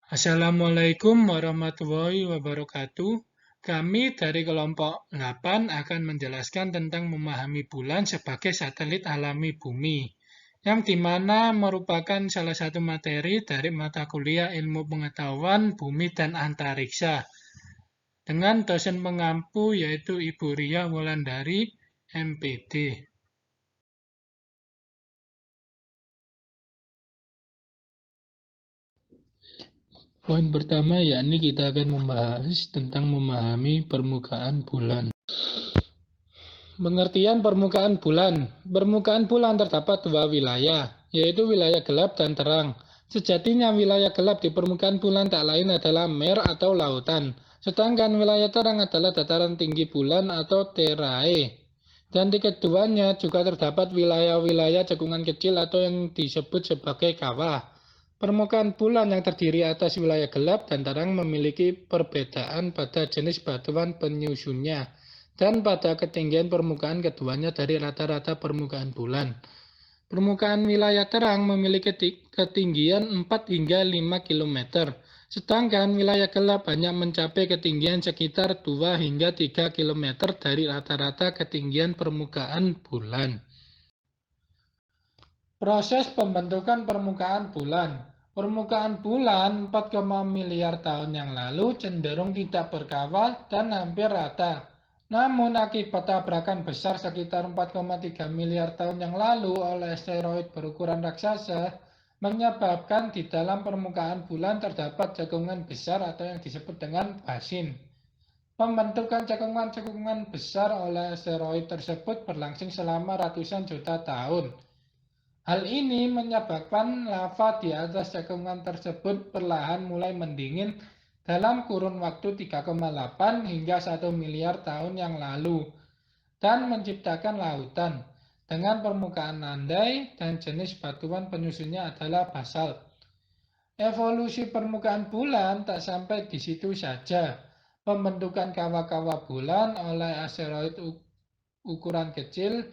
Assalamualaikum warahmatullahi wabarakatuh. Kami dari kelompok 8 akan menjelaskan tentang memahami bulan sebagai satelit alami bumi, yang dimana merupakan salah satu materi dari mata kuliah ilmu pengetahuan bumi dan antariksa, dengan dosen pengampu yaitu Ibu Ria Wulandari, MPD. Poin pertama yakni kita akan membahas tentang memahami permukaan bulan. Pengertian permukaan bulan. Permukaan bulan terdapat dua wilayah, yaitu wilayah gelap dan terang. Sejatinya wilayah gelap di permukaan bulan tak lain adalah mer atau lautan, sedangkan wilayah terang adalah dataran tinggi bulan atau terae. Dan di keduanya juga terdapat wilayah-wilayah cekungan kecil atau yang disebut sebagai kawah. Permukaan bulan yang terdiri atas wilayah gelap dan terang memiliki perbedaan pada jenis batuan penyusunnya dan pada ketinggian permukaan keduanya dari rata-rata permukaan bulan. Permukaan wilayah terang memiliki ketinggian 4 hingga 5 km, sedangkan wilayah gelap hanya mencapai ketinggian sekitar 2 hingga 3 km dari rata-rata ketinggian permukaan bulan. Proses pembentukan permukaan bulan. Permukaan bulan 4, miliar tahun yang lalu cenderung tidak berkawah dan hampir rata. Namun akibat tabrakan besar sekitar 4,3 miliar tahun yang lalu oleh asteroid berukuran raksasa, menyebabkan di dalam permukaan bulan terdapat cekungan besar atau yang disebut dengan basin. Pembentukan cekungan-cekungan besar oleh asteroid tersebut berlangsung selama ratusan juta tahun. Hal ini menyebabkan lava di atas cekungan tersebut perlahan mulai mendingin dalam kurun waktu 3,8 hingga 1 miliar tahun yang lalu dan menciptakan lautan dengan permukaan landai dan jenis batuan penyusunnya adalah basalt. Evolusi permukaan bulan tak sampai di situ saja. Pembentukan kawah-kawah bulan oleh asteroid ukuran kecil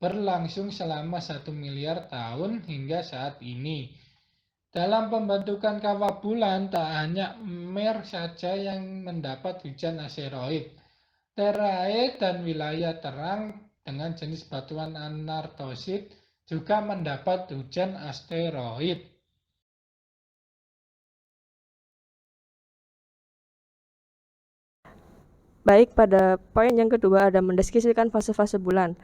berlangsung selama 1 miliar tahun hingga saat ini. Dalam pembentukan kawah bulan, tak hanya mer saja yang mendapat hujan asteroid. Terae dan wilayah terang dengan jenis batuan antarktosit juga mendapat hujan asteroid. Baik, pada poin yang kedua ada mendeskripsikan fase-fase bulan.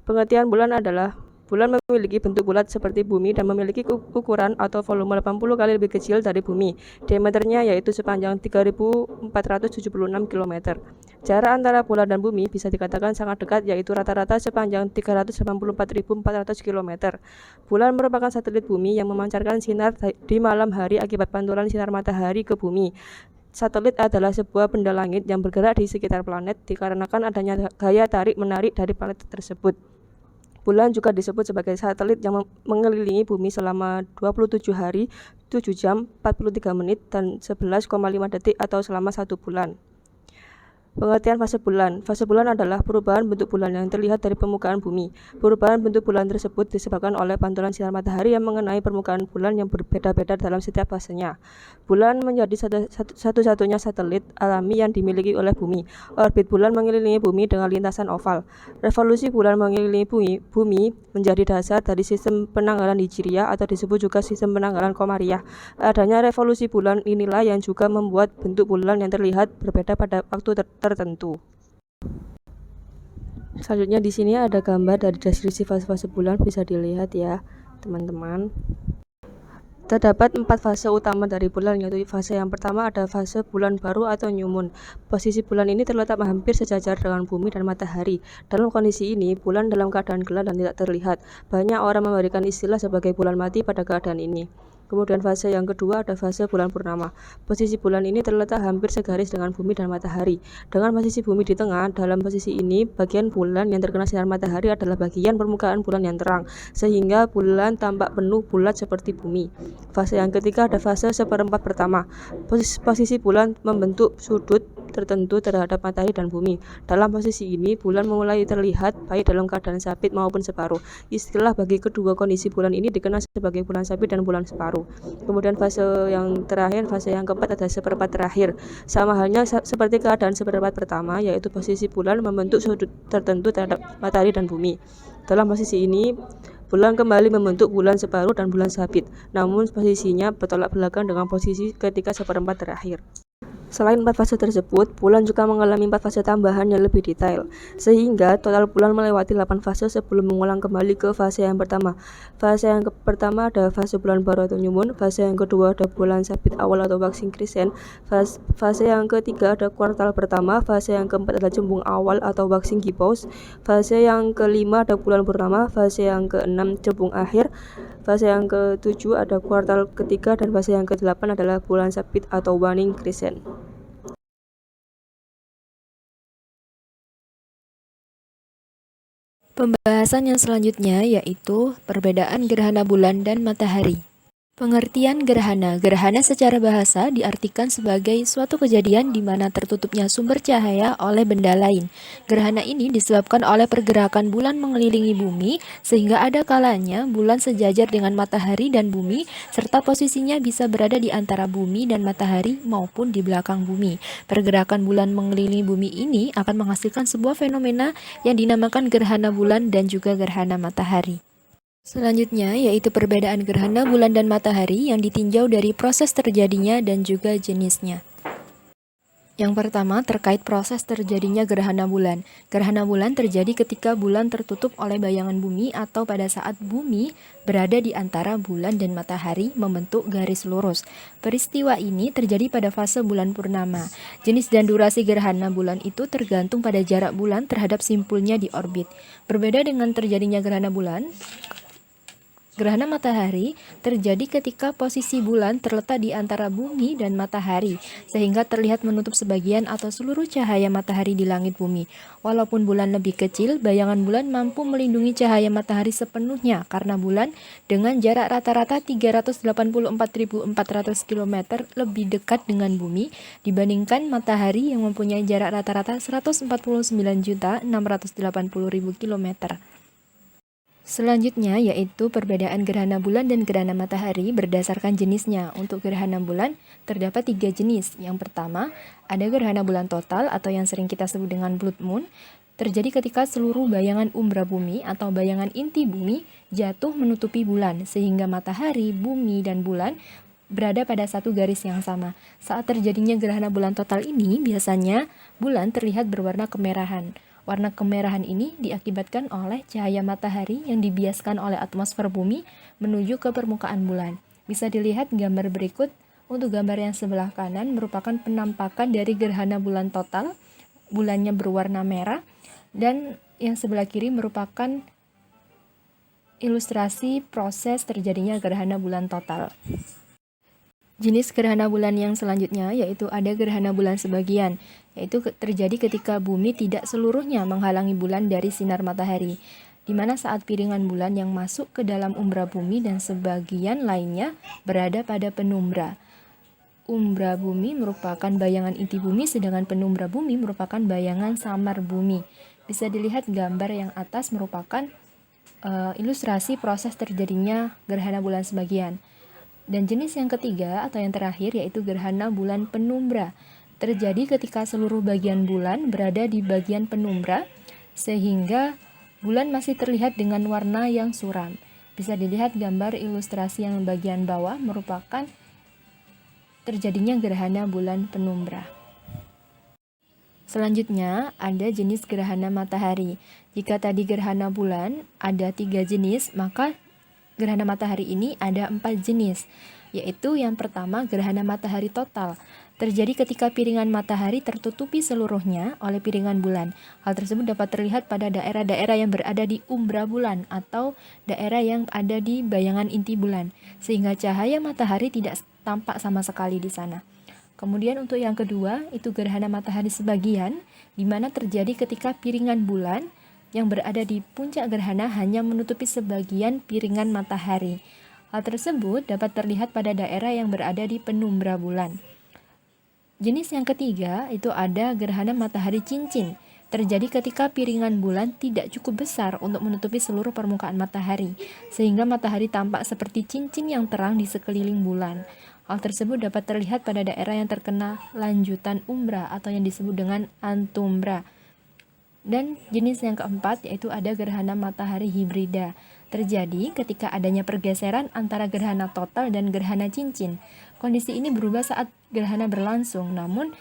Pengertian bulan adalah bulan memiliki bentuk bulat seperti bumi dan memiliki ukuran atau volume 80 kali lebih kecil dari bumi. Diameternya yaitu sepanjang 3.476 km. Jarak antara bulan dan bumi bisa dikatakan sangat dekat, yaitu rata-rata sepanjang 384.400 km. Bulan merupakan satelit bumi yang memancarkan sinar di malam hari akibat pantulan sinar matahari ke bumi. Satelit adalah sebuah benda langit yang bergerak di sekitar planet dikarenakan adanya gaya tarik-menarik dari planet tersebut. Bulan juga disebut sebagai satelit yang mengelilingi bumi selama 27 hari, 7 jam, 43 menit, dan 11,5 detik atau selama 1 bulan. Pengertian fase bulan. Fase bulan adalah perubahan bentuk bulan yang terlihat dari permukaan bumi. Perubahan bentuk bulan tersebut disebabkan oleh pantulan sinar matahari yang mengenai permukaan bulan yang berbeda-beda dalam setiap fasenya. Bulan menjadi satu-satunya satelit alami yang dimiliki oleh bumi. Orbit bulan mengelilingi bumi dengan lintasan oval. Revolusi bulan mengelilingi bumi menjadi dasar dari sistem penanggalan Hijriyah atau disebut juga sistem penanggalan Qamariyah. Adanya revolusi bulan inilah yang juga membuat bentuk bulan yang terlihat berbeda pada waktu tertentu. Selanjutnya di sini ada gambar dari deskripsi fase-fase bulan, bisa dilihat ya teman-teman. Terdapat 4 fase utama dari bulan, yaitu fase yang pertama ada fase bulan baru atau new moon. Posisi bulan ini terletak hampir sejajar dengan bumi dan matahari. Dalam kondisi ini, bulan dalam keadaan gelap dan tidak terlihat. Banyak orang memberikan istilah sebagai bulan mati pada keadaan ini. Kemudian fase yang kedua ada fase bulan purnama. Posisi bulan ini terletak hampir segaris dengan bumi dan matahari. Dengan posisi bumi di tengah, dalam posisi ini bagian bulan yang terkena sinar matahari adalah bagian permukaan bulan yang terang, sehingga bulan tampak penuh bulat seperti bumi. Fase yang ketiga ada fase seperempat pertama. Posisi bulan membentuk sudut tertentu terhadap matahari dan bumi. Dalam posisi ini, bulan mulai terlihat baik dalam keadaan sabit maupun separuh. Istilah bagi kedua kondisi bulan ini dikenal sebagai bulan sabit dan bulan separuh. Kemudian fase yang terakhir, fase yang keempat adalah seperempat terakhir. Sama halnya seperti keadaan seperempat pertama, yaitu posisi bulan membentuk sudut tertentu terhadap matahari dan bumi. Dalam posisi ini, bulan kembali membentuk bulan separuh dan bulan sabit, namun posisinya bertolak belakang dengan posisi ketika seperempat terakhir. Selain 4 fase tersebut, bulan juga mengalami 4 fase tambahan yang lebih detail, sehingga total bulan melewati 8 fase sebelum mengulang kembali ke fase yang pertama. Fase yang pertama ada fase bulan baru atau new moon, fase yang kedua ada bulan sabit awal atau waxing crescent, fase yang ketiga ada kuartal pertama, fase yang keempat adalah cembung awal atau waxing gibbous, fase yang kelima ada bulan purnama, fase yang keenam cembung akhir, fase yang ketujuh ada kuartal ketiga, dan fase yang kedelapan adalah bulan sabit atau waning crescent. Pembahasan yang selanjutnya yaitu perbedaan gerhana bulan dan matahari. Pengertian gerhana. Gerhana secara bahasa diartikan sebagai suatu kejadian di mana tertutupnya sumber cahaya oleh benda lain. Gerhana ini disebabkan oleh pergerakan bulan mengelilingi bumi, sehingga ada kalanya bulan sejajar dengan matahari dan bumi, serta posisinya bisa berada di antara bumi dan matahari maupun di belakang bumi. Pergerakan bulan mengelilingi bumi ini akan menghasilkan sebuah fenomena yang dinamakan gerhana bulan dan juga gerhana matahari. Selanjutnya yaitu perbedaan gerhana bulan dan matahari yang ditinjau dari proses terjadinya dan juga jenisnya. Yang pertama terkait proses terjadinya gerhana bulan. Gerhana bulan terjadi ketika bulan tertutup oleh bayangan bumi atau pada saat bumi berada di antara bulan dan matahari membentuk garis lurus. Peristiwa ini terjadi pada fase bulan purnama. Jenis dan durasi gerhana bulan itu tergantung pada jarak bulan terhadap simpulnya di orbit. Berbeda dengan terjadinya gerhana bulan, gerhana matahari terjadi ketika posisi bulan terletak di antara bumi dan matahari, sehingga terlihat menutup sebagian atau seluruh cahaya matahari di langit bumi. Walaupun bulan lebih kecil, bayangan bulan mampu melindungi cahaya matahari sepenuhnya karena bulan dengan jarak rata-rata 384.400 km lebih dekat dengan bumi dibandingkan matahari yang mempunyai jarak rata-rata 149.680.000 km. Selanjutnya yaitu perbedaan gerhana bulan dan gerhana matahari berdasarkan jenisnya. Untuk gerhana bulan terdapat 3 jenis. Yang pertama, ada gerhana bulan total atau yang sering kita sebut dengan blood moon. Terjadi ketika seluruh bayangan umbra bumi atau bayangan inti bumi jatuh menutupi bulan, sehingga matahari, bumi, dan bulan berada pada satu garis yang sama. Saat terjadinya gerhana bulan total ini, biasanya bulan terlihat berwarna kemerahan. Warna kemerahan ini diakibatkan oleh cahaya matahari yang dibiaskan oleh atmosfer bumi menuju ke permukaan bulan. Bisa dilihat gambar berikut. Untuk gambar yang sebelah kanan merupakan penampakan dari gerhana bulan total, bulannya berwarna merah, dan yang sebelah kiri merupakan ilustrasi proses terjadinya gerhana bulan total. Jenis gerhana bulan yang selanjutnya yaitu ada gerhana bulan sebagian, yaitu terjadi ketika bumi tidak seluruhnya menghalangi bulan dari sinar matahari, di mana saat piringan bulan yang masuk ke dalam umbra bumi dan sebagian lainnya berada pada penumbra. Umbra bumi merupakan bayangan inti bumi, sedangkan penumbra bumi merupakan bayangan samar bumi. Bisa dilihat gambar yang atas merupakan ilustrasi proses terjadinya gerhana bulan sebagian. Dan jenis yang ketiga atau yang terakhir yaitu gerhana bulan penumbra. Terjadi ketika seluruh bagian bulan berada di bagian penumbra, sehingga bulan masih terlihat dengan warna yang suram. Bisa dilihat gambar ilustrasi yang bagian bawah merupakan terjadinya gerhana bulan penumbra. Selanjutnya ada jenis gerhana matahari. Jika tadi gerhana bulan ada 3 jenis, maka gerhana matahari ini ada 4 jenis, yaitu yang pertama gerhana matahari total. Terjadi ketika piringan matahari tertutupi seluruhnya oleh piringan bulan. Hal tersebut dapat terlihat pada daerah-daerah yang berada di umbra bulan atau daerah yang ada di bayangan inti bulan, sehingga cahaya matahari tidak tampak sama sekali di sana. Kemudian untuk yang kedua, itu gerhana matahari sebagian, di mana terjadi ketika piringan bulan yang berada di puncak gerhana hanya menutupi sebagian piringan matahari. Hal tersebut dapat terlihat pada daerah yang berada di penumbra bulan. Jenis yang ketiga itu ada gerhana matahari cincin. Terjadi ketika piringan bulan tidak cukup besar untuk menutupi seluruh permukaan matahari, sehingga matahari tampak seperti cincin yang terang di sekeliling bulan. Hal tersebut dapat terlihat pada daerah yang terkena lanjutan umbra atau yang disebut dengan antumbra. Dan jenis yang keempat yaitu ada gerhana matahari hibrida. Terjadi ketika adanya pergeseran antara gerhana total dan gerhana cincin. Kondisi ini berubah saat gerhana berlangsung, namun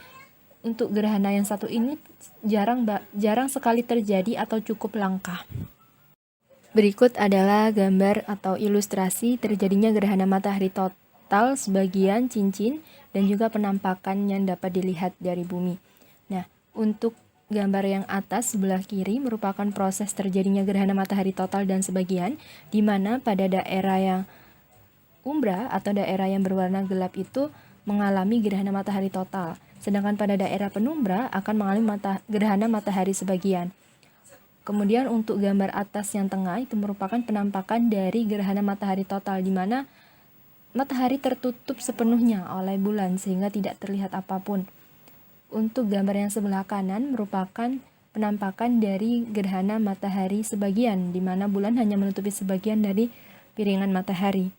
untuk gerhana yang satu ini jarang sekali terjadi atau cukup langka. Berikut adalah gambar atau ilustrasi terjadinya gerhana matahari total sebagian cincin dan juga penampakan yang dapat dilihat dari bumi. Nah, untuk gambar yang atas sebelah kiri merupakan proses terjadinya gerhana matahari total dan sebagian, di mana pada daerah yang umbra atau daerah yang berwarna gelap itu mengalami gerhana matahari total, sedangkan pada daerah penumbra akan mengalami gerhana matahari sebagian. Kemudian untuk gambar atas yang tengah itu merupakan penampakan dari gerhana matahari total, di mana matahari tertutup sepenuhnya oleh bulan sehingga tidak terlihat apapun. Untuk gambar yang sebelah kanan merupakan penampakan dari gerhana matahari sebagian, di mana bulan hanya menutupi sebagian dari piringan matahari.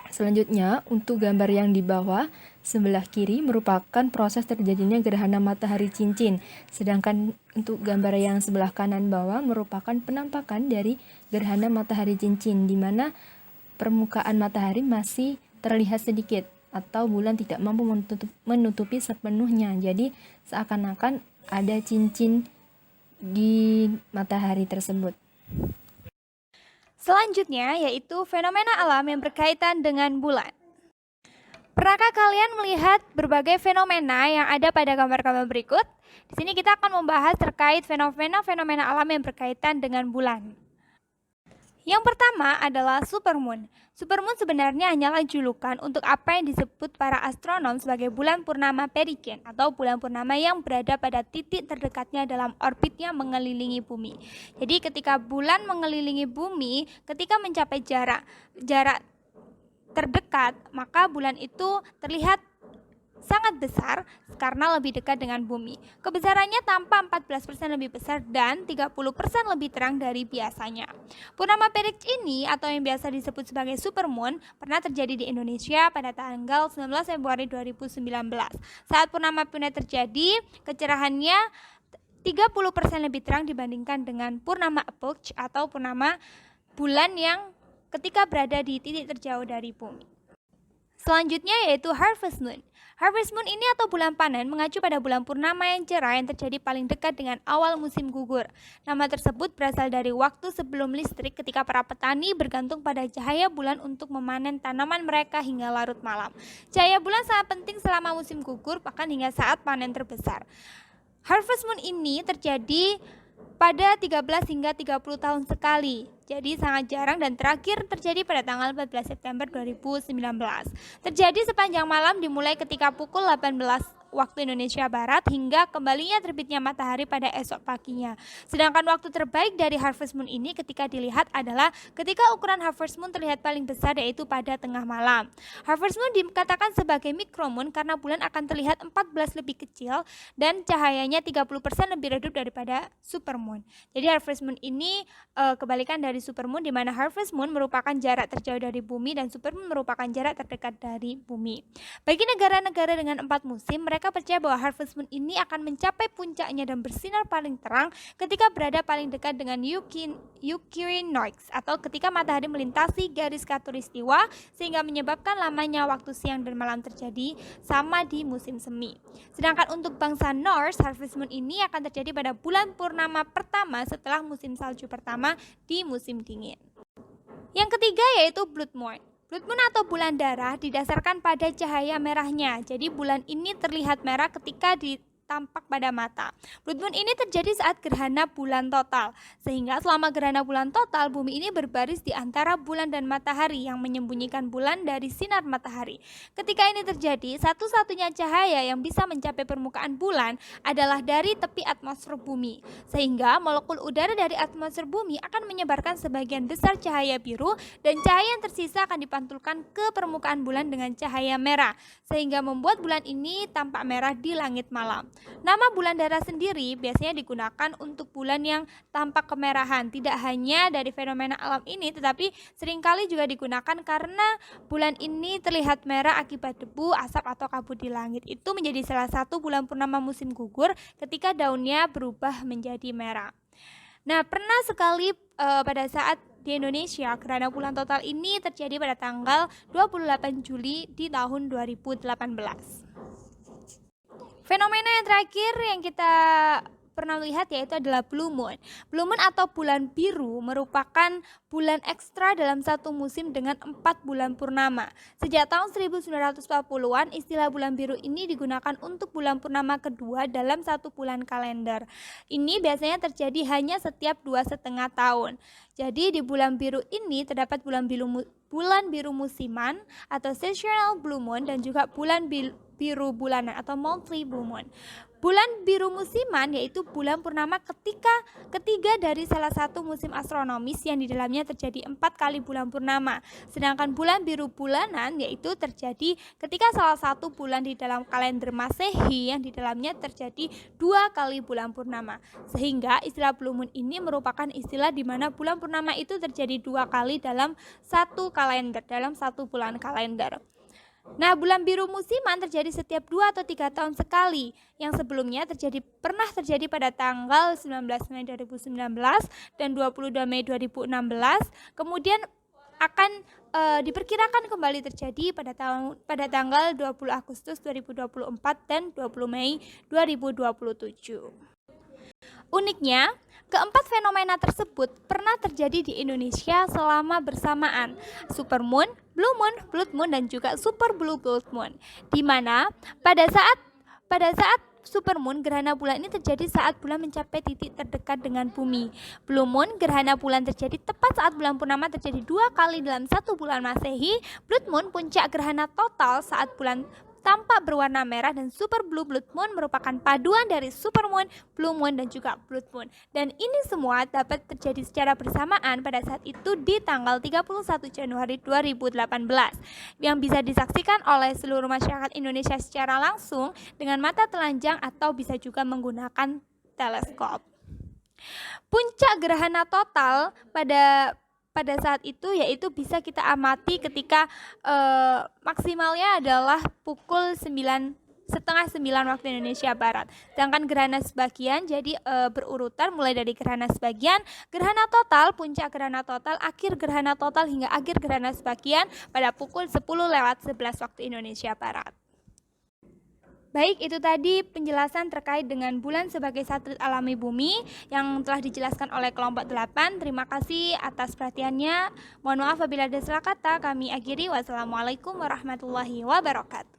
Selanjutnya, untuk gambar yang di bawah sebelah kiri merupakan proses terjadinya gerhana matahari cincin, sedangkan untuk gambar yang sebelah kanan bawah merupakan penampakan dari gerhana matahari cincin, di mana permukaan matahari masih terlihat sedikit atau bulan tidak mampu menutupi sepenuhnya. Jadi seakan-akan ada cincin di matahari tersebut. Selanjutnya yaitu fenomena alam yang berkaitan dengan bulan. Pernahkah kalian melihat berbagai fenomena yang ada pada gambar-gambar berikut? Di sini kita akan membahas terkait fenomena alam yang berkaitan dengan bulan. Yang pertama adalah supermoon. Supermoon sebenarnya hanyalah julukan untuk apa yang disebut para astronom sebagai bulan purnama perigen atau bulan purnama yang berada pada titik terdekatnya dalam orbitnya mengelilingi bumi. Jadi ketika bulan mengelilingi bumi, ketika mencapai jarak terdekat, maka bulan itu terlihat sangat besar karena lebih dekat dengan bumi. Kebesarannya tampak 14% lebih besar dan 30% lebih terang dari biasanya. Purnama perigen ini atau yang biasa disebut sebagai supermoon pernah terjadi di Indonesia pada tanggal 19 Februari 2019. Saat purnama terjadi, kecerahannya 30% lebih terang dibandingkan dengan purnama approach atau purnama bulan yang ketika berada di titik terjauh dari bumi. Selanjutnya yaitu harvest moon. Harvest moon ini atau bulan panen mengacu pada bulan purnama yang cerah yang terjadi paling dekat dengan awal musim gugur. Nama tersebut berasal dari waktu sebelum listrik ketika para petani bergantung pada cahaya bulan untuk memanen tanaman mereka hingga larut malam. Cahaya bulan sangat penting selama musim gugur, bahkan hingga saat panen terbesar. Harvest moon ini terjadi pada 13 hingga 30 tahun sekali. Jadi sangat jarang dan terakhir terjadi pada tanggal 14 September 2019. Terjadi sepanjang malam dimulai ketika pukul 18 waktu Indonesia Barat hingga kembalinya terbitnya matahari pada esok paginya. Sedangkan waktu terbaik dari harvest moon ini ketika dilihat adalah ketika ukuran harvest moon terlihat paling besar yaitu pada tengah malam. Harvest moon dikatakan sebagai micromoon karena bulan akan terlihat 14 lebih kecil dan cahayanya 30% lebih redup daripada supermoon. Jadi harvest moon ini kebalikan dari supermoon, di mana harvest moon merupakan jarak terjauh dari bumi dan supermoon merupakan jarak terdekat dari bumi. Bagi negara-negara dengan 4 musim, mereka percaya bahwa harvest moon ini akan mencapai puncaknya dan bersinar paling terang ketika berada paling dekat dengan equinox atau ketika matahari melintasi garis khatulistiwa sehingga menyebabkan lamanya waktu siang dan malam terjadi sama di musim semi. Sedangkan untuk bangsa Norse, harvest moon ini akan terjadi pada bulan purnama pertama setelah musim salju pertama di musim dingin. Yang ketiga yaitu blood moon. Blood moon atau bulan darah didasarkan pada cahaya merahnya. Jadi bulan ini terlihat merah ketika tampak pada mata. Blood moon ini terjadi saat gerhana bulan total, sehingga selama gerhana bulan total, bumi ini berbaris di antara bulan dan matahari yang menyembunyikan bulan dari sinar matahari. Ketika ini terjadi, satu-satunya cahaya yang bisa mencapai permukaan bulan adalah dari tepi atmosfer bumi, sehingga molekul udara dari atmosfer bumi akan menyebarkan sebagian besar cahaya biru dan cahaya yang tersisa akan dipantulkan ke permukaan bulan dengan cahaya merah, sehingga membuat bulan ini tampak merah di langit malam. Nama bulan darah sendiri biasanya digunakan untuk bulan yang tampak kemerahan. Tidak hanya dari fenomena alam ini, tetapi seringkali juga digunakan karena bulan ini terlihat merah akibat debu, asap atau kabut di langit. Itu menjadi salah satu bulan purnama musim gugur ketika daunnya berubah menjadi merah. Nah, pernah sekali pada saat di Indonesia, gerhana bulan total ini terjadi pada tanggal 28 Juli di tahun 2018. Fenomena yang terakhir yang kita pernah lihat yaitu adalah blue moon. Blue moon atau bulan biru merupakan bulan ekstra dalam satu musim dengan 4 bulan purnama. Sejak tahun 1940-an, istilah bulan biru ini digunakan untuk bulan purnama kedua dalam satu bulan kalender. Ini biasanya terjadi hanya setiap 2,5 tahun. Jadi di bulan biru ini terdapat bulan biru musiman atau seasonal blue moon dan juga bulan biru bulanan atau monthly blue moon. Bulan biru musiman yaitu bulan purnama ketiga dari salah satu musim astronomis yang di dalamnya terjadi 4 kali bulan purnama. Sedangkan bulan biru bulanan yaitu terjadi ketika salah satu bulan di dalam kalender Masehi yang di dalamnya terjadi 2 kali bulan purnama. Sehingga istilah blue moon ini merupakan istilah di mana bulan purnama itu terjadi 2 kali dalam satu kalender, dalam satu bulan kalender. Nah, bulan biru musiman terjadi setiap 2 atau 3 tahun sekali. Yang sebelumnya pernah terjadi pada tanggal 19 Mei 2019 dan 22 Mei 2016. Kemudian akan diperkirakan kembali terjadi pada tanggal 20 Agustus 2024 dan 20 Mei 2027. Uniknya, keempat fenomena tersebut pernah terjadi di Indonesia selama bersamaan, supermoon, blue moon, blood moon, dan juga super blue blood moon. Di mana pada saat supermoon, gerhana bulan ini terjadi saat bulan mencapai titik terdekat dengan bumi. Blue moon, gerhana bulan terjadi tepat saat bulan purnama terjadi 2 kali dalam satu bulan Masehi. Blood moon, puncak gerhana total saat bulan tampak berwarna merah, dan super blue blood moon merupakan paduan dari supermoon, blue moon, dan juga blood moon. Dan ini semua dapat terjadi secara bersamaan pada saat itu di tanggal 31 Januari 2018 yang bisa disaksikan oleh seluruh masyarakat Indonesia secara langsung dengan mata telanjang atau bisa juga menggunakan teleskop. Puncak gerhana total pada saat itu yaitu bisa kita amati ketika maksimalnya adalah pukul 8:30 waktu Indonesia Barat. Sedangkan gerhana sebagian jadi berurutan mulai dari gerhana sebagian, gerhana total, puncak gerhana total, akhir gerhana total hingga akhir gerhana sebagian pada pukul 10:11 waktu Indonesia Barat. Baik, itu tadi penjelasan terkait dengan bulan sebagai satelit alami bumi yang telah dijelaskan oleh kelompok 8. Terima kasih atas perhatiannya. Mohon maaf apabila ada salah kata. Kami akhiri. Wassalamualaikum warahmatullahi wabarakatuh.